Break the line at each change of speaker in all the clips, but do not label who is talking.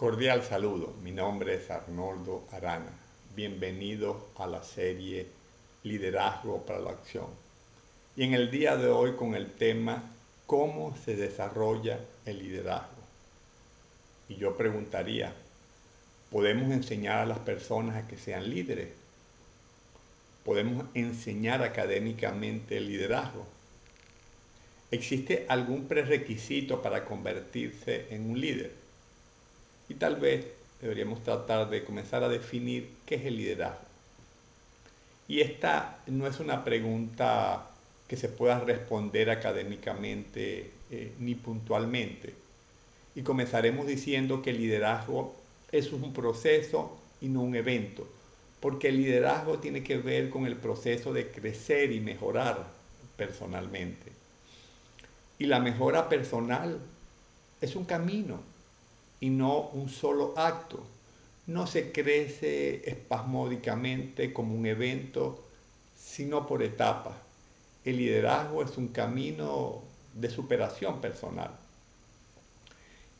Cordial saludo, mi nombre es Arnoldo Arana. Bienvenido a la serie Liderazgo para la Acción. Y en el día de hoy con el tema ¿cómo se desarrolla el liderazgo? Y yo preguntaría, ¿podemos enseñar a las personas a que sean líderes? ¿Podemos enseñar académicamente el liderazgo? ¿Existe algún prerequisito para convertirse en un líder? Y tal vez deberíamos tratar de comenzar a definir qué es el liderazgo. Y esta no es una pregunta que se pueda responder académicamente ni puntualmente. Y comenzaremos diciendo que el liderazgo es un proceso y no un evento, porque el liderazgo tiene que ver con el proceso de crecer y mejorar personalmente. Y la mejora personal es un camino y no un solo acto. No se crece espasmódicamente como un evento, sino por etapas. El liderazgo es un camino de superación personal.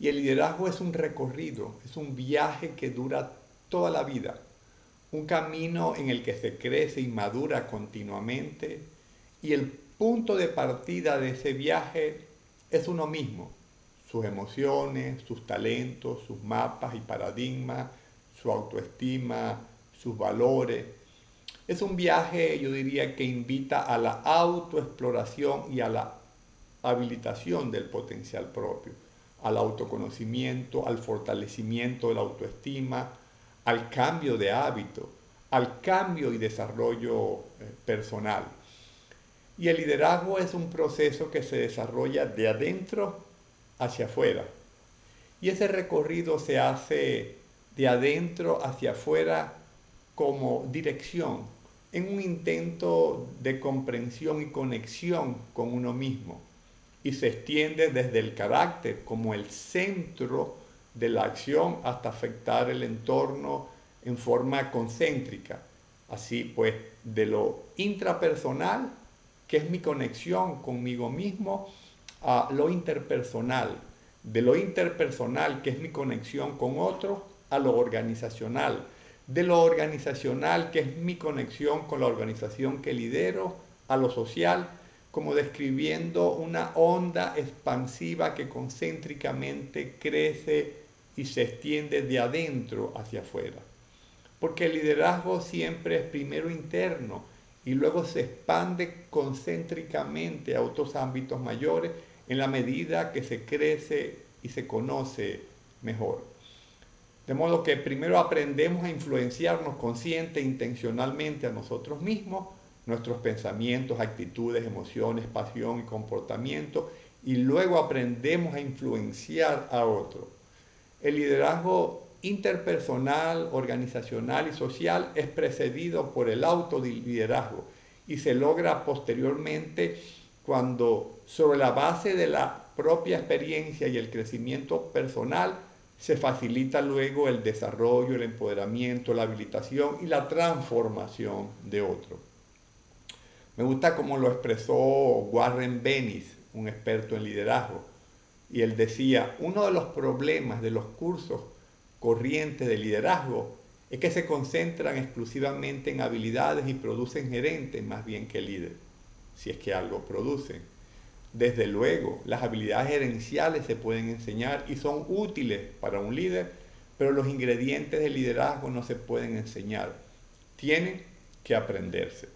Y el liderazgo es un recorrido, es un viaje que dura toda la vida. Un camino en el que se crece y madura continuamente. Y el punto de partida de ese viaje es uno mismo. Sus emociones, sus talentos, sus mapas y paradigmas, su autoestima, sus valores. Es un viaje, yo diría, que invita a la autoexploración y a la habilitación del potencial propio, al autoconocimiento, al fortalecimiento de la autoestima, al cambio de hábito, al cambio y desarrollo personal. Y el liderazgo es un proceso que se desarrolla de adentro hacia afuera. Y ese recorrido se hace de adentro hacia afuera como dirección, en un intento de comprensión y conexión con uno mismo. Y se extiende desde el carácter como el centro de la acción hasta afectar el entorno en forma concéntrica. Así pues, de lo intrapersonal, que es mi conexión conmigo mismo, a lo interpersonal, de lo interpersonal, que es mi conexión con otros, a lo organizacional, de lo organizacional, que es mi conexión con la organización que lidero, a lo social, como describiendo una onda expansiva que concéntricamente crece y se extiende de adentro hacia afuera. Porque el liderazgo siempre es primero interno y luego se expande concéntricamente a otros ámbitos mayores en la medida que se crece y se conoce mejor. De modo que primero aprendemos a influenciarnos consciente e intencionalmente a nosotros mismos, nuestros pensamientos, actitudes, emociones, pasión y comportamiento, y luego aprendemos a influenciar a otros. El liderazgo interpersonal, organizacional y social es precedido por el autoliderazgo y se logra posteriormente cuando, sobre la base de la propia experiencia y el crecimiento personal, se facilita luego el desarrollo, el empoderamiento, la habilitación y la transformación de otros. Me gusta cómo lo expresó Warren Bennis, un experto en liderazgo, y él decía, uno de los problemas de los cursos corrientes de liderazgo es que se concentran exclusivamente en habilidades y producen gerentes más bien que líderes, si es que algo producen. Desde luego, las habilidades gerenciales se pueden enseñar y son útiles para un líder, pero los ingredientes del liderazgo no se pueden enseñar, tienen que aprenderse.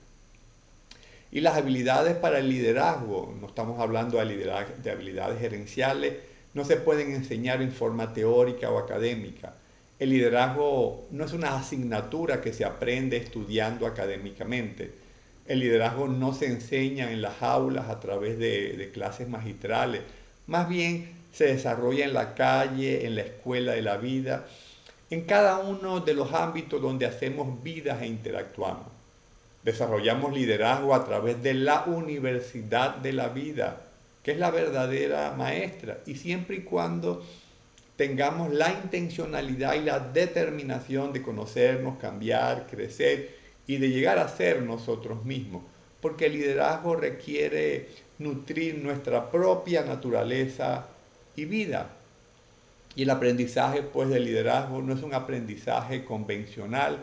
Y las habilidades para el liderazgo, no estamos hablando de habilidades gerenciales, no se pueden enseñar en forma teórica o académica. El liderazgo no es una asignatura que se aprende estudiando académicamente. El liderazgo no se enseña en las aulas a través de clases magistrales. Más bien se desarrolla en la calle, en la escuela de la vida, en cada uno de los ámbitos donde hacemos vidas e interactuamos. Desarrollamos liderazgo a través de la universidad de la vida, que es la verdadera maestra, y siempre y cuando tengamos la intencionalidad y la determinación de conocernos, cambiar, crecer y de llegar a ser nosotros mismos, porque el liderazgo requiere nutrir nuestra propia naturaleza y vida. Y el aprendizaje pues del liderazgo no es un aprendizaje convencional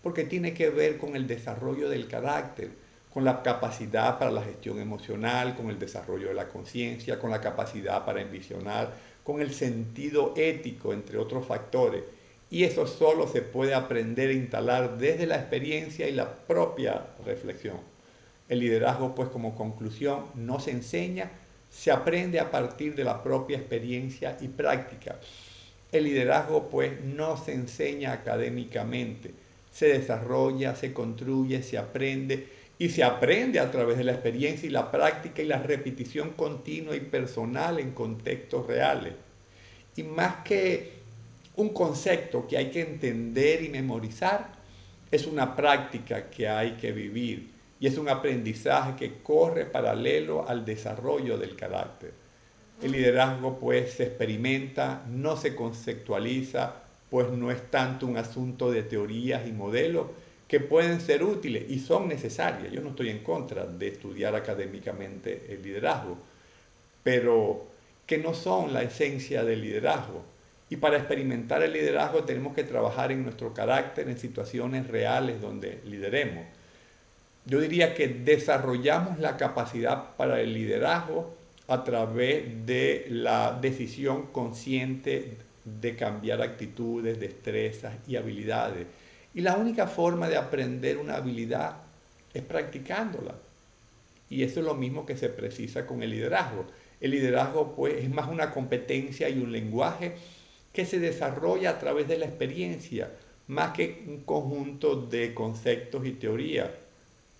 porque tiene que ver con el desarrollo del carácter, con la capacidad para la gestión emocional, con el desarrollo de la conciencia, con la capacidad para envisionar, con el sentido ético, entre otros factores. Y eso solo se puede aprender e instalar desde la experiencia y la propia reflexión. El liderazgo, pues como conclusión, no se enseña, se aprende a partir de la propia experiencia y práctica. El liderazgo, pues, no se enseña académicamente, se desarrolla, se construye, se aprende y se aprende a través de la experiencia y la práctica y la repetición continua y personal en contextos reales. Y más que un concepto que hay que entender y memorizar, es una práctica que hay que vivir y es un aprendizaje que corre paralelo al desarrollo del carácter. El liderazgo pues se experimenta, no se conceptualiza, pues no es tanto un asunto de teorías y modelos que pueden ser útiles y son necesarias. Yo no estoy en contra de estudiar académicamente el liderazgo, pero que no son la esencia del liderazgo. Y para experimentar el liderazgo tenemos que trabajar en nuestro carácter, en situaciones reales donde lideremos. Yo diría que desarrollamos la capacidad para el liderazgo a través de la decisión consciente de cambiar actitudes, destrezas y habilidades. Y la única forma de aprender una habilidad es practicándola. Y eso es lo mismo que se precisa con el liderazgo. El liderazgo pues es más una competencia y un lenguaje que se desarrolla a través de la experiencia, más que un conjunto de conceptos y teorías.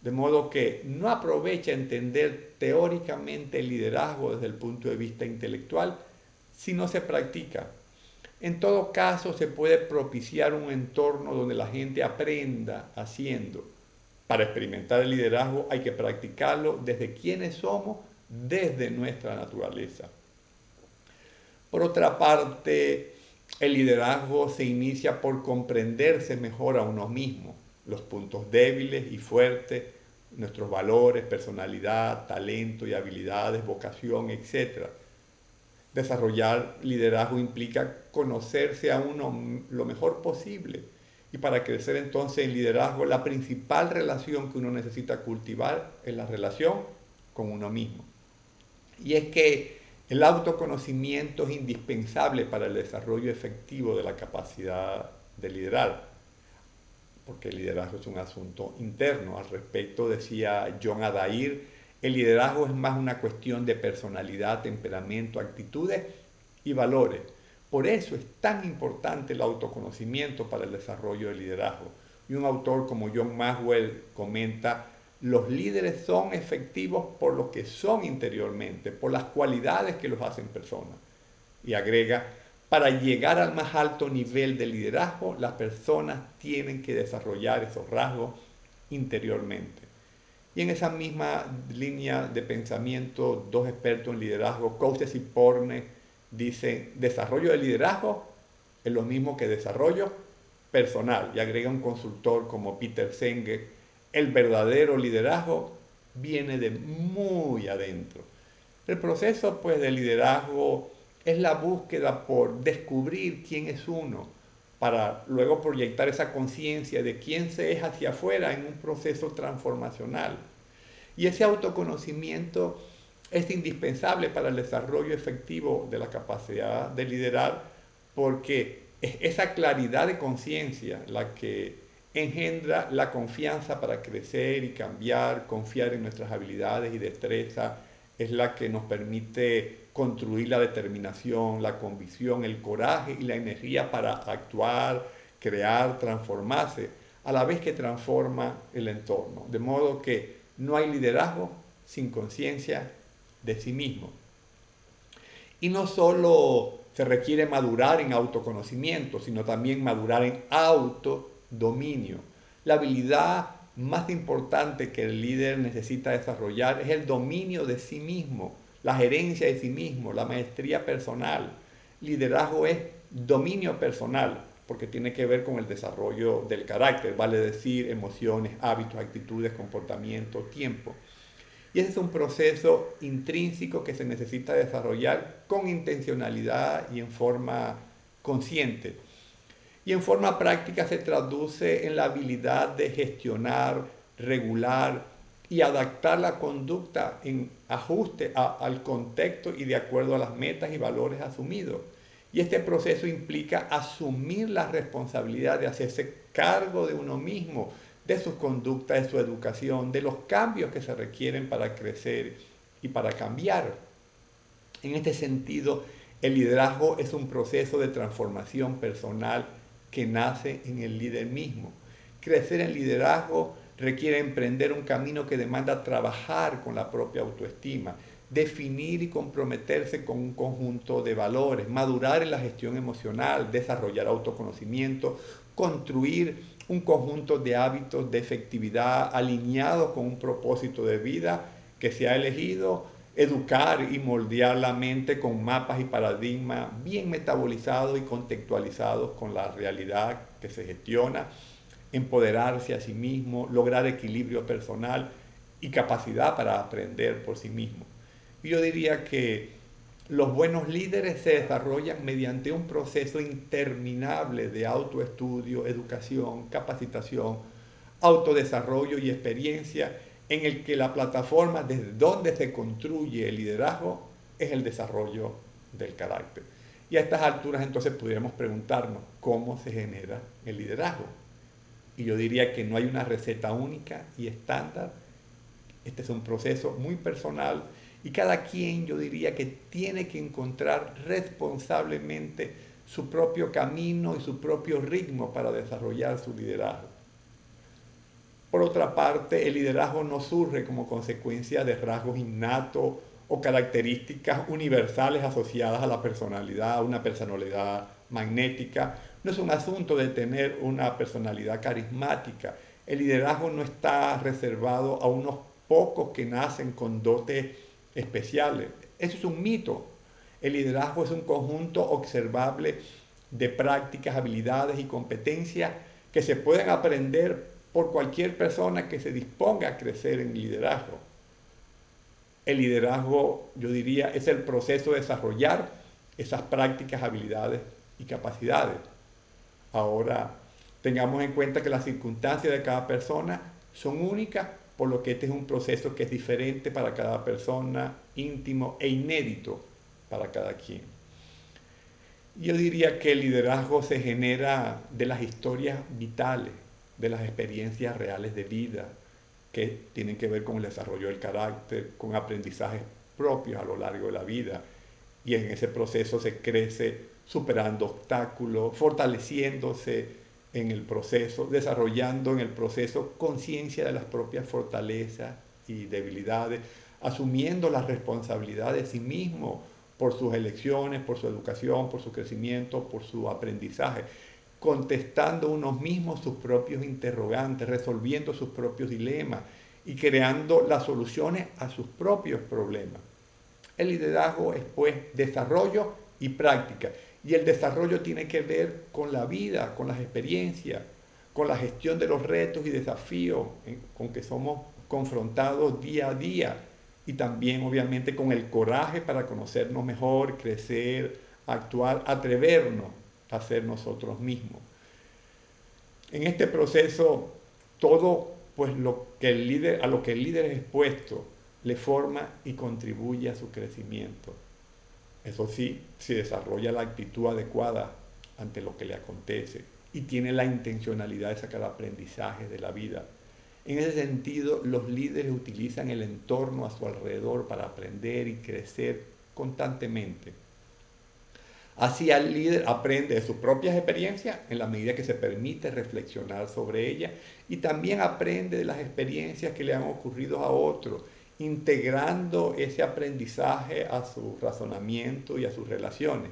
De modo que no aprovecha entender teóricamente el liderazgo desde el punto de vista intelectual si no se practica. En todo caso, se puede propiciar un entorno donde la gente aprenda haciendo. Para experimentar el liderazgo hay que practicarlo desde quienes somos, desde nuestra naturaleza. Por otra parte, el liderazgo se inicia por comprenderse mejor a uno mismo, los puntos débiles y fuertes, nuestros valores, personalidad, talento y habilidades, vocación, etc. Desarrollar liderazgo implica conocerse a uno lo mejor posible. Y para crecer entonces en liderazgo, la principal relación que uno necesita cultivar es la relación con uno mismo. Y es que el autoconocimiento es indispensable para el desarrollo efectivo de la capacidad de liderar, porque el liderazgo es un asunto interno. Al respecto decía John Adair, el liderazgo es más una cuestión de personalidad, temperamento, actitudes y valores. Por eso es tan importante el autoconocimiento para el desarrollo del liderazgo. Y un autor como John Maxwell comenta, los líderes son efectivos por lo que son interiormente, por las cualidades que los hacen personas. Y agrega, para llegar al más alto nivel de liderazgo, las personas tienen que desarrollar esos rasgos interiormente. Y en esa misma línea de pensamiento, dos expertos en liderazgo, Coates y Pornes, dicen, desarrollo de liderazgo es lo mismo que desarrollo personal. Y agrega un consultor como Peter Senge, el verdadero liderazgo viene de muy adentro. El proceso pues de liderazgo es la búsqueda por descubrir quién es uno, para luego proyectar esa conciencia de quién se es hacia afuera en un proceso transformacional. Y ese autoconocimiento es indispensable para el desarrollo efectivo de la capacidad de liderar, porque es esa claridad de conciencia la que engendra la confianza para crecer y cambiar, confiar en nuestras habilidades y destrezas, es la que nos permite construir la determinación, la convicción, el coraje y la energía para actuar, crear, transformarse, a la vez que transforma el entorno. De modo que no hay liderazgo sin conciencia de sí mismo. Y no solo se requiere madurar en autoconocimiento, sino también madurar en autodominio. La habilidad más importante que el líder necesita desarrollar es el dominio de sí mismo, la gerencia de sí mismo, la maestría personal. Liderazgo es dominio personal, porque tiene que ver con el desarrollo del carácter, vale decir, emociones, hábitos, actitudes, comportamiento, tiempo. Y ese es un proceso intrínseco que se necesita desarrollar con intencionalidad y en forma consciente. Y en forma práctica se traduce en la habilidad de gestionar, regular y adaptar la conducta en ajuste al contexto y de acuerdo a las metas y valores asumidos. Y este proceso implica asumir la responsabilidad de hacerse cargo de uno mismo, de sus conductas, de su educación, de los cambios que se requieren para crecer y para cambiar. En este sentido, el liderazgo es un proceso de transformación personal que nace en el líder mismo. Crecer en liderazgo requiere emprender un camino que demanda trabajar con la propia autoestima, definir y comprometerse con un conjunto de valores, madurar en la gestión emocional, desarrollar autoconocimiento, construir un conjunto de hábitos de efectividad alineados con un propósito de vida que se ha elegido, educar y moldear la mente con mapas y paradigmas bien metabolizados y contextualizados con la realidad que se gestiona, empoderarse a sí mismo, lograr equilibrio personal y capacidad para aprender por sí mismo. Y yo diría que los buenos líderes se desarrollan mediante un proceso interminable de autoestudio, educación, capacitación, autodesarrollo y experiencia, en el que la plataforma desde donde se construye el liderazgo es el desarrollo del carácter. Y a estas alturas entonces pudiéramos preguntarnos cómo se genera el liderazgo. Y yo diría que no hay una receta única y estándar. Este es un proceso muy personal y cada quien, yo diría, que tiene que encontrar responsablemente su propio camino y su propio ritmo para desarrollar su liderazgo. Por otra parte, el liderazgo no surge como consecuencia de rasgos innatos o características universales asociadas a la personalidad, a una personalidad magnética. No es un asunto de tener una personalidad carismática. El liderazgo no está reservado a unos pocos que nacen con dotes especiales. Eso es un mito. El liderazgo es un conjunto observable de prácticas, habilidades y competencias que se pueden aprender por cualquier persona que se disponga a crecer en liderazgo. El liderazgo, yo diría, es el proceso de desarrollar esas prácticas, habilidades y capacidades. Ahora, tengamos en cuenta que las circunstancias de cada persona son únicas, por lo que este es un proceso que es diferente para cada persona, íntimo e inédito para cada quien. Yo diría que el liderazgo se genera de las historias vitales, de las experiencias reales de vida, que tienen que ver con el desarrollo del carácter, con aprendizajes propios a lo largo de la vida. Y en ese proceso se crece superando obstáculos, fortaleciéndose en el proceso, desarrollando en el proceso conciencia de las propias fortalezas y debilidades, asumiendo la responsabilidad de sí mismo por sus elecciones, por su educación, por su crecimiento, por su aprendizaje, contestando unos mismos sus propios interrogantes, resolviendo sus propios dilemas y creando las soluciones a sus propios problemas. El liderazgo es pues desarrollo y práctica. Y el desarrollo tiene que ver con la vida, con las experiencias, con la gestión de los retos y desafíos con que somos confrontados día a día. Y también obviamente con el coraje para conocernos mejor, crecer, actuar, atrevernos a ser nosotros mismos. En este proceso, todo pues a lo que el líder es expuesto le forma y contribuye a su crecimiento. Eso sí, si desarrolla la actitud adecuada ante lo que le acontece y tiene la intencionalidad de sacar aprendizaje de la vida. En ese sentido, los líderes utilizan el entorno a su alrededor para aprender y crecer constantemente. Así el líder aprende de sus propias experiencias en la medida que se permite reflexionar sobre ellas y también aprende de las experiencias que le han ocurrido a otros, integrando ese aprendizaje a su razonamiento y a sus relaciones.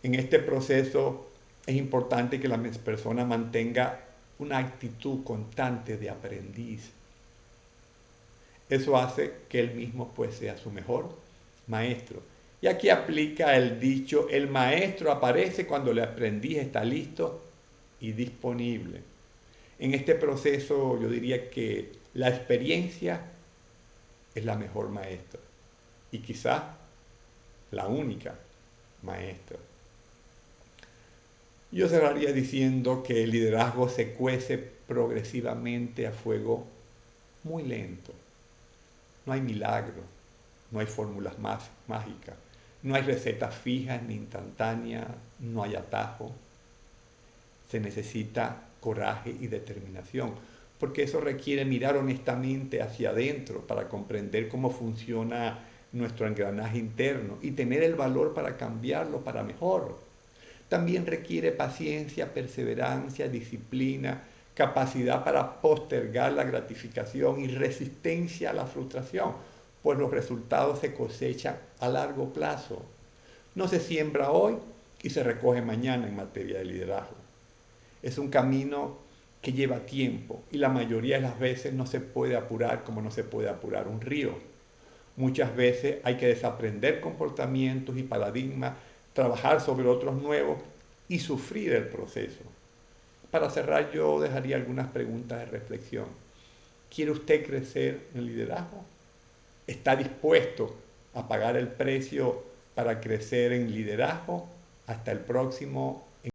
En este proceso es importante que la persona mantenga una actitud constante de aprendiz. Eso hace que él mismo pues sea su mejor maestro. Y aquí aplica el dicho, el maestro aparece cuando el aprendiz está listo y disponible. En este proceso yo diría que la experiencia es la mejor maestra y quizás la única maestra. Yo cerraría diciendo que el liderazgo se cuece progresivamente a fuego muy lento. No hay milagro, no hay fórmulas mágicas, no hay recetas fijas ni instantáneas, no hay atajo. Se necesita coraje y determinación, porque eso requiere mirar honestamente hacia adentro para comprender cómo funciona nuestro engranaje interno y tener el valor para cambiarlo para mejor. También requiere paciencia, perseverancia, disciplina, capacidad para postergar la gratificación y resistencia a la frustración, pues los resultados se cosechan a largo plazo. No se siembra hoy y se recoge mañana en materia de liderazgo. Es un camino que lleva tiempo y la mayoría de las veces no se puede apurar como no se puede apurar un río. Muchas veces hay que desaprender comportamientos y paradigmas, trabajar sobre otros nuevos y sufrir el proceso. Para cerrar, yo dejaría algunas preguntas de reflexión. ¿Quiere usted crecer en liderazgo? ¿Está dispuesto a pagar el precio para crecer en liderazgo? Hasta el próximo